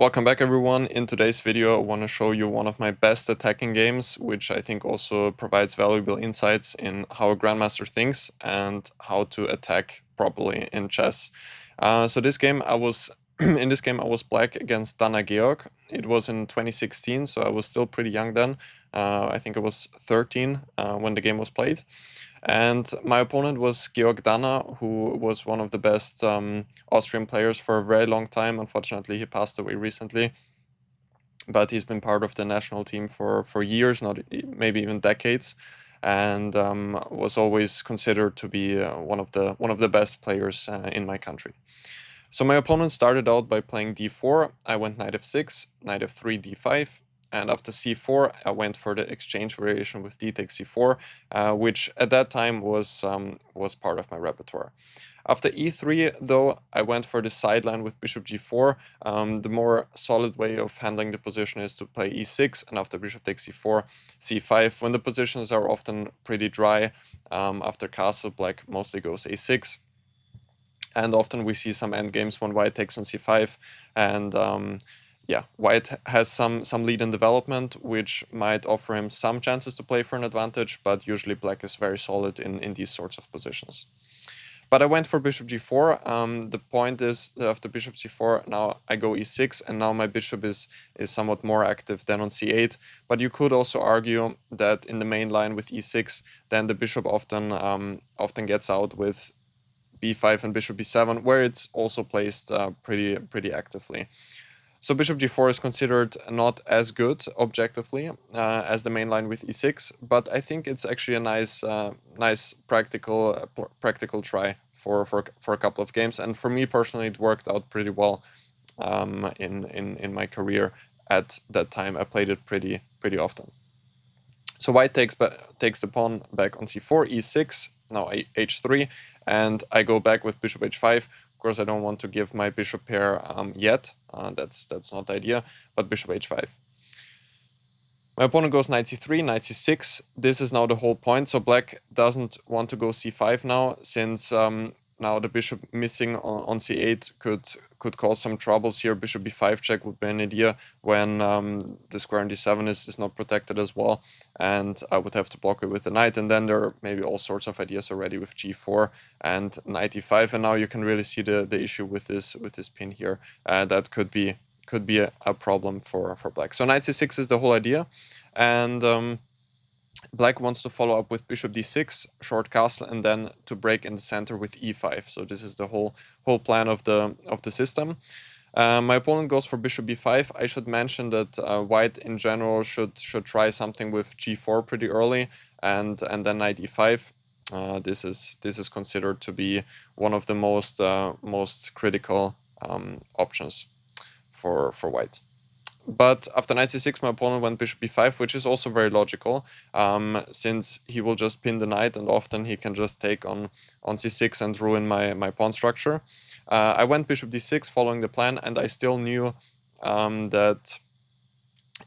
Welcome back everyone. In today's video I want to show you one of my best attacking games, which I think also provides valuable insights in how a Grandmaster thinks and how to attack properly in chess. So this game I was in this game I was black against Danner Georg. It was in 2016, so I was still pretty young then. I think I was 13 when the game was played. And my opponent was Georg Danner, who was one of the best Austrian players for a very long time. Unfortunately, he passed away recently, but he's been part of the national team for years, not maybe even decades, and was always considered to be one of the best players in my country. So my opponent started out by playing d4. I went knight f6, knight f3, d5. And after c4, I went for the exchange variation with d takes c4, which at that time was part of my repertoire. After e3, though, I went for the sideline with bishop g4. The more solid way of handling the position is to play e6, and after bishop takes c4, c5. When the positions are often pretty dry, after castle, black mostly goes a6. And often we see some endgames when white takes on c5, and yeah, white has some lead in development, which might offer him some chances to play for an advantage, but usually black is very solid in these sorts of positions. But I went for bishop g4. The point is that after bishop c4, now I go e6, and now my bishop is somewhat more active than on c8. But you could also argue that in the main line with e6, then the bishop often gets out with b5 and bishop b7, where it's also placed pretty actively. So bishop g4 is considered not as good objectively as the main line with e6, but I think it's actually a nice practical try for a couple of games. And for me personally, it worked out pretty well in my career. At that time, I played it pretty often. So white takes the pawn back on c4, e6, now h3, and I go back with bishop h5. Of course, I don't want to give my bishop pair yet. That's not the idea, but bishop h5. My opponent goes knight c3, knight c6. This is now the whole point. So black doesn't want to go c5 now, since now the bishop missing on c8 could cause some troubles here. Bishop b5 check would be an idea when the square on d7 is not protected as well, and I would have to block it with the knight. And then there are maybe all sorts of ideas already with g4 and knight e5. And now you can really see the issue with this pin here. That could be a problem for black. So knight c6 is the whole idea, and black wants to follow up with bishop d6, short castle, and then to break in the center with e5. So this is the whole plan of the system. My opponent goes for bishop b5. I should mention that white in general should try something with g4 pretty early, and then knight e5. This is considered to be one of the most critical options for white. But after knight c6, my opponent went bishop b5, which is also very logical, since he will just pin the knight, and often he can just take on c6 and ruin my pawn structure. I went bishop d6 following the plan, and I still knew that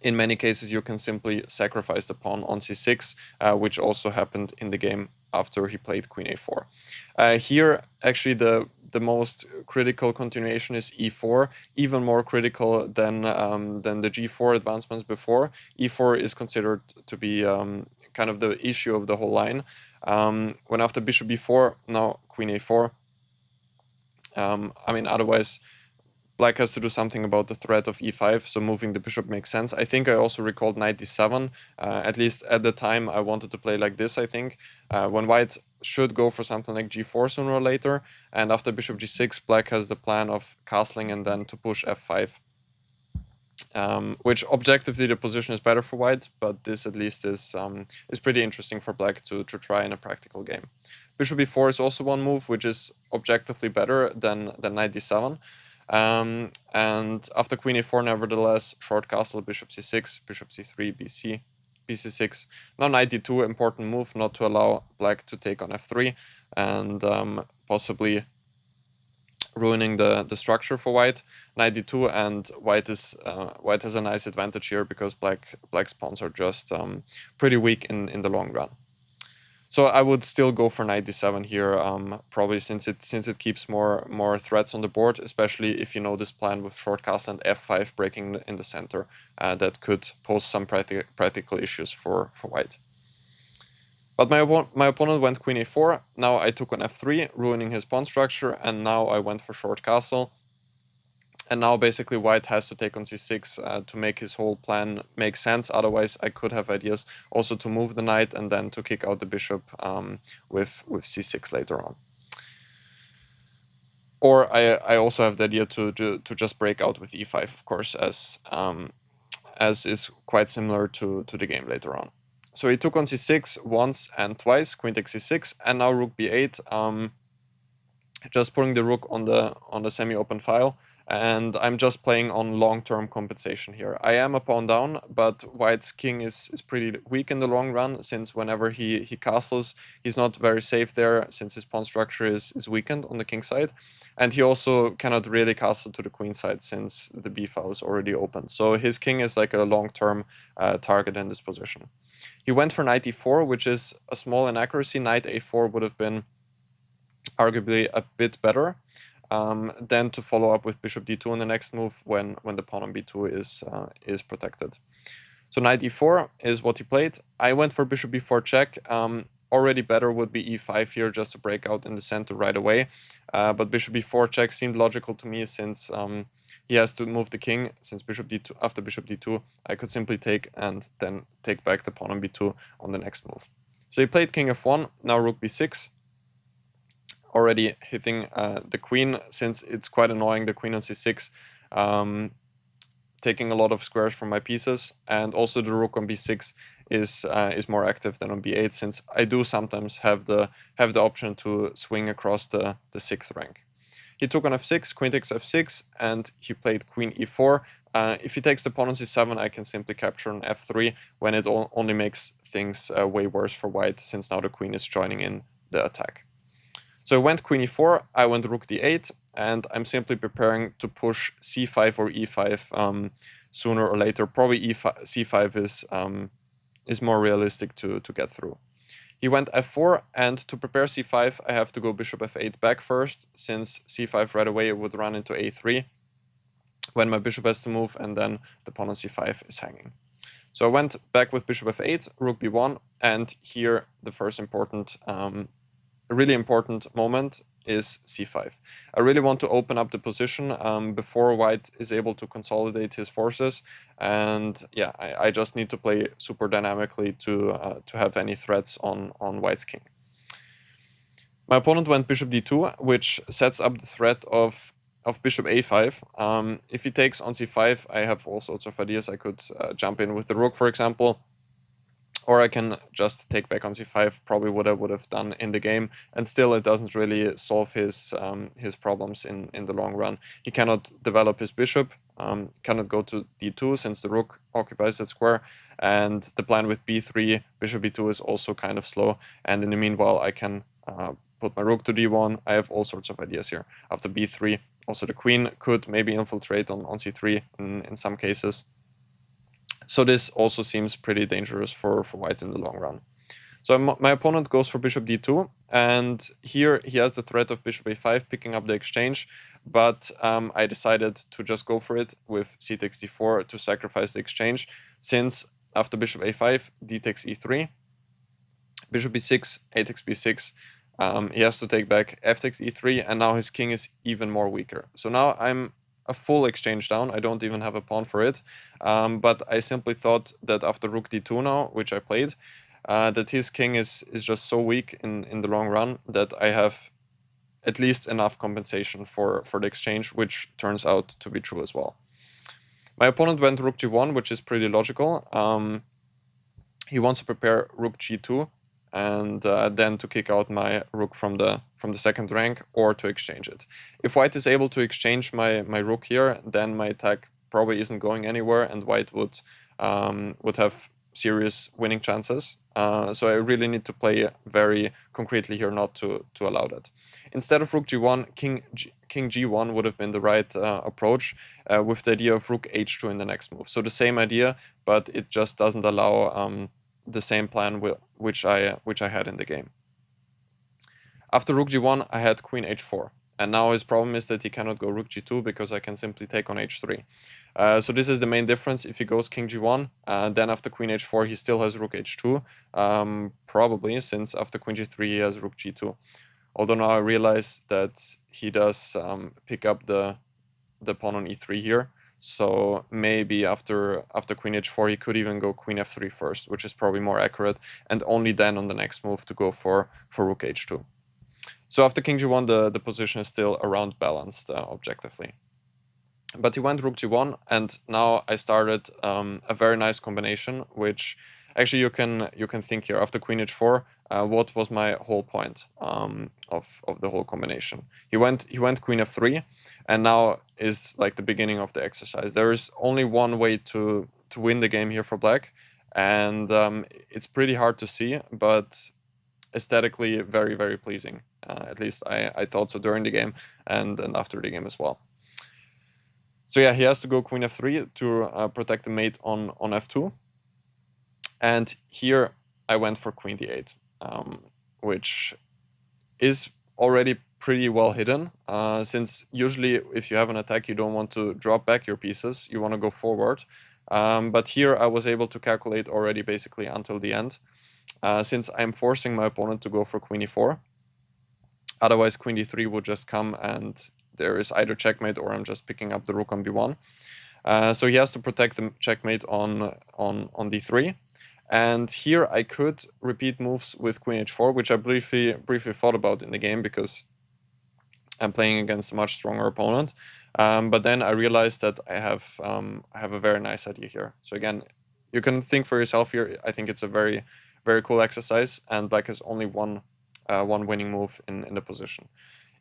in many cases you can simply sacrifice the pawn on c6, which also happened in the game after he played queen a4. Here, actually, the most critical continuation is e4, even more critical than the g4 advancements before. e4 is considered to be kind of the issue of the whole line. When after bishop b4, now queen a4. I mean, otherwise, black has to do something about the threat of e5, so moving the bishop makes sense. I think I also recalled knight d7. At least at the time, I wanted to play like this, I think. When white should go for something like g4 sooner or later, and after bishop g6, black has the plan of castling and then to push f5. Which objectively the position is better for white, but this at least is pretty interesting for black to try in a practical game. Bishop b4 is also one move which is objectively better than knight d7. And after queen a4, nevertheless, short castle, bishop c6, bishop c3, bc6. Now knight d2, important move, not to allow black to take on f3, and possibly ruining the structure for white. Knight d2, and white has a nice advantage here because black's pawns are just pretty weak in the long run. So I would still go for knight d7 here, probably since it keeps more threats on the board, especially if you know this plan with short castle and f5 breaking in the center, that could pose some practical issues for white. But my opponent went queen a4. Now I took on f3, ruining his pawn structure, and now I went for short castle. And now basically white has to take on c6 to make his whole plan make sense. Otherwise, I could have ideas also to move the knight and then to kick out the bishop with c6 later on. Or I also have the idea to just break out with e5, of course, as is quite similar to the game later on. So he took on c6 once and twice, queen takes c6, and now rook b8. Just putting the rook on the semi-open file, and I'm just playing on long-term compensation here. I am a pawn down, but white's king is pretty weak in the long run, since whenever he castles, he's not very safe there, since his pawn structure is weakened on the king side, and he also cannot really castle to the queen side since the b file is already open. So his king is like a long-term target in this position. He went for knight e4, which is a small inaccuracy. Knight a4 would have been arguably a bit better, then to follow up with bishop d2 in the next move when the pawn on b2 is protected. So knight e4 is what he played. I went for bishop b4 check. Already better would be e5 here, just to break out in the center right away. But bishop b4 check seemed logical to me, since he has to move the king. Since bishop d2, after bishop d2, I could simply take and then take back the pawn on b2 on the next move. So he played king f1, now rook b6. Already hitting the queen, since it's quite annoying, the queen on c6, taking a lot of squares from my pieces, and also the rook on b6 is more active than on b8, since I do sometimes have the option to swing across the 6th rank. He took on f6, queen takes f6, and he played queen e4. If he takes the pawn on c7, I can simply capture on f3, when it only makes things way worse for white, since now the queen is joining in the attack. So I went queen e4, I went rook d8, and I'm simply preparing to push c5 or e5 sooner or later. Probably c5 is more realistic to get through. He went f4, and to prepare c5, I have to go bishop f8 back first, since c5 right away would run into a3 when my bishop has to move, and then the pawn on c5 is hanging. So I went back with bishop f8, rook b1, and here the first important a really important moment is c5. I really want to open up the position before white is able to consolidate his forces, and yeah, I just need to play super dynamically to have any threats on white's king. My opponent went bishop d2, which sets up the threat of bishop a5. If he takes on c5, I have all sorts of ideas. I could jump in with the rook, for example, or I can just take back on c5, probably what I would have done in the game, and still it doesn't really solve his problems in the long run. He cannot develop his bishop, cannot go to d2 since the rook occupies that square, and the plan with b3, bishop b2 is also kind of slow, and in the meanwhile I can put my rook to d1. I have all sorts of ideas here. After b3, also the queen could maybe infiltrate on c3 in some cases. So this also seems pretty dangerous for white in the long run. So my opponent goes for bishop d2, and here he has the threat of bishop a5 picking up the exchange, but I decided to just go for it with c takes d4 to sacrifice the exchange, since after bishop a5, d takes e3, bishop b6, a takes b6, he has to take back f takes e3, and now his king is even more weaker. So now I'm a full exchange down. I don't even have a pawn for it, but I simply thought that after rook d2 now, which I played, that his king is just so weak in the long run that I have at least enough compensation for the exchange, which turns out to be true as well. My opponent went rook g1, which is pretty logical. He wants to prepare rook g2, and then to kick out my rook from the second rank, or to exchange it. If white is able to exchange my rook here, then my attack probably isn't going anywhere, and white would have serious winning chances. So I really need to play very concretely here not to allow that. Instead of rook g1, king g1 would have been the right approach, with the idea of rook h2 in the next move. So the same idea, but it just doesn't allow the same plan which I had in the game. After rook g1, I had queen h4. And now his problem is that he cannot go rook g2 because I can simply take on h3. So this is the main difference. If he goes king g1, then after queen h4 he still has rook h2, probably, since after queen g3 he has rook g2. Although now I realize that he does pick up the pawn on e3 here. So maybe after queen h4 he could even go queen f3 first, which is probably more accurate, and only then on the next move to go for rook h2. So after king g1 the position is still around balanced objectively. But he went rook g1, and now I started a very nice combination, which actually you can think here. After queen h4, what was my whole point of the whole combination? He went queen f3, and now is like the beginning of the exercise. There is only one way to win the game here for black, and it's pretty hard to see, but aesthetically very, very pleasing. At least I thought so during the game and after the game as well. So yeah, he has to go queen f3 to protect the mate on f2. And here I went for queen d8, which is already pretty well hidden, since usually if you have an attack you don't want to drop back your pieces, you want to go forward. But here I was able to calculate already basically until the end, since I'm forcing my opponent to go for queen e4. Otherwise queen d3 would just come and there is either checkmate or I'm just picking up the rook on b1. So he has to protect the checkmate on d3. And here I could repeat moves with queen h4, which I briefly thought about in the game because I'm playing against a much stronger opponent. But then I realized that I have a very nice idea here. So again, you can think for yourself here. I think it's a very, very cool exercise, and black has only one winning move in the position.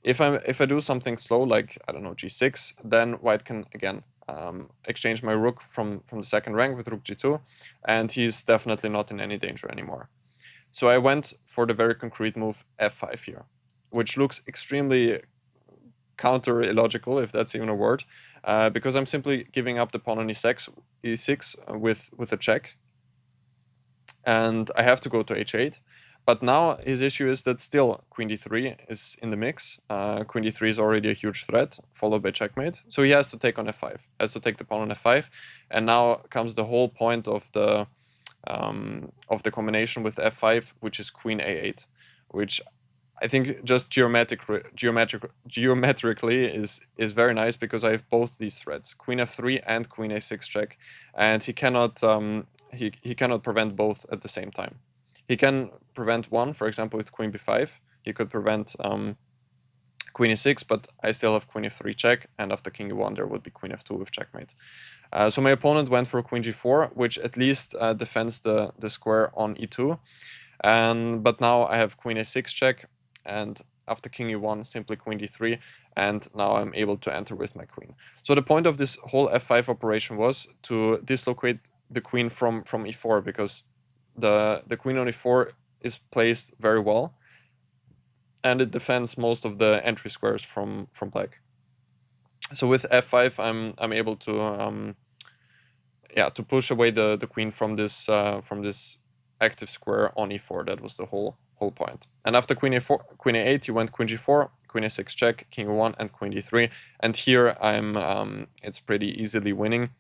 If I do something slow, like, I don't know, g6, then white can again exchange my rook from the second rank with rook g2, and he's definitely not in any danger anymore. So I went for the very concrete move f5 here, which looks extremely counter illogical, if that's even a word, because I'm simply giving up the pawn on e6 with a check, and I have to go to h8. But now his issue is that still queen d3 is in the mix. Queen d3 is already a huge threat, followed by checkmate. So he has to take on f5, has to take the pawn on f5, and now comes the whole point of the combination with f5, which is queen a8, which I think just geometrically is very nice, because I have both these threats, queen f3 and queen a6 check, and he cannot he cannot prevent both at the same time. He can prevent one, for example, with queen b5. He could prevent queen e6, but I still have queen f3 check, and after king e1 there would be queen f2 with checkmate. So my opponent went for queen g4, which at least defends the square on e2. But now I have queen a6 check, and after king e1 simply queen d3, and now I'm able to enter with my queen. So the point of this whole f5 operation was to dislocate the queen from e4, because the queen on e4 is placed very well, and it defends most of the entry squares from black. So with f5 I'm able to to push away the queen from this active square on e4. That was the whole point. And after queen a8 you went queen g4, queen a6 check, king e1, and queen d3, and here I'm it's pretty easily winning.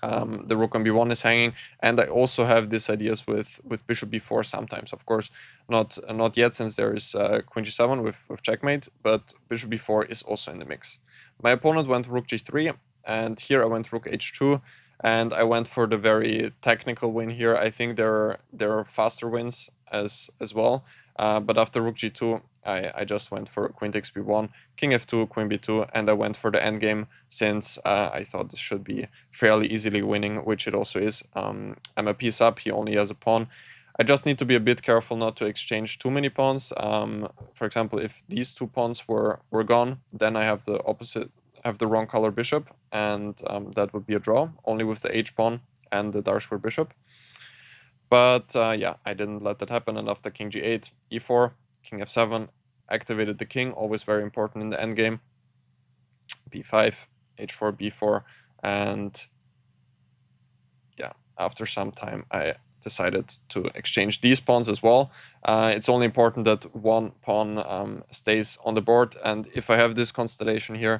The rook on b1 is hanging, and I also have these ideas with bishop b4 sometimes. Of course, not yet, since there is queen g7 with checkmate, but bishop b4 is also in the mix. My opponent went rook g3, and here I went rook h2, and I went for the very technical win here. I think there are faster wins as well, but after rook g2 I just went for queen takes b1, king f2, queen b2, and I went for the endgame, since I thought this should be fairly easily winning, which it also is. I'm a piece up, he only has a pawn. I just need to be a bit careful not to exchange too many pawns. For example, if these two pawns were gone, then I have the opposite, have the wrong color bishop, and that would be a draw, only with the h pawn and the dark square bishop. But yeah, I didn't let that happen, and after king g8, e4, king f7, activated the king, always very important in the endgame, b5, h4, b4, and yeah, after some time I decided to exchange these pawns as well. It's only important that one pawn stays on the board, and if I have this constellation here,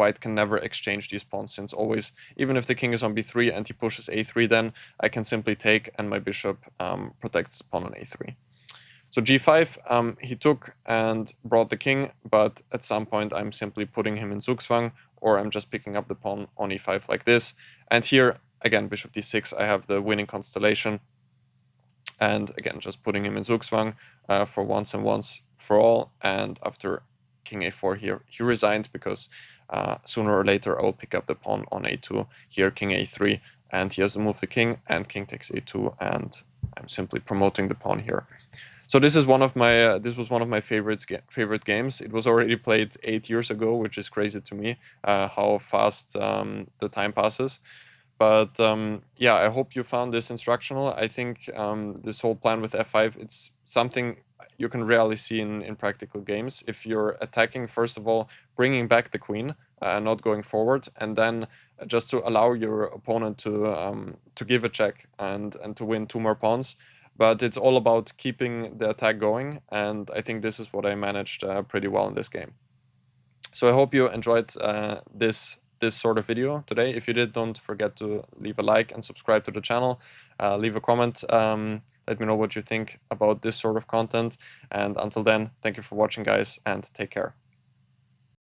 white can never exchange these pawns, since always, even if the king is on b3 and he pushes a3, then I can simply take and my bishop protects the pawn on a3. So g5, he took and brought the king, but at some point I'm simply putting him in Zugzwang, or I'm just picking up the pawn on e5 like this. And here, again, bishop d6, I have the winning constellation. And again, just putting him in Zugzwang for once and once for all. And after king a4 here, he resigned, because sooner or later I will pick up the pawn on a2. Here, king a3, and he has to move the king, and king takes a2, and I'm simply promoting the pawn here. So this is one of my this was one of my favorite games. It was already played 8 years ago, which is crazy to me, how fast the time passes. But yeah, I hope you found this instructional. I think this whole plan with f5, it's something you can rarely see in practical games. If you're attacking, first of all, bringing back the queen, not going forward, and then just to allow your opponent to give a check and to win 2 more pawns. But it's all about keeping the attack going, and I think this is what I managed pretty well in this game. So I hope you enjoyed this sort of video today. If you did, don't forget to leave a like and subscribe to the channel. Leave a comment. Let me know what you think about this sort of content. And until then, thank you for watching, guys, and take care.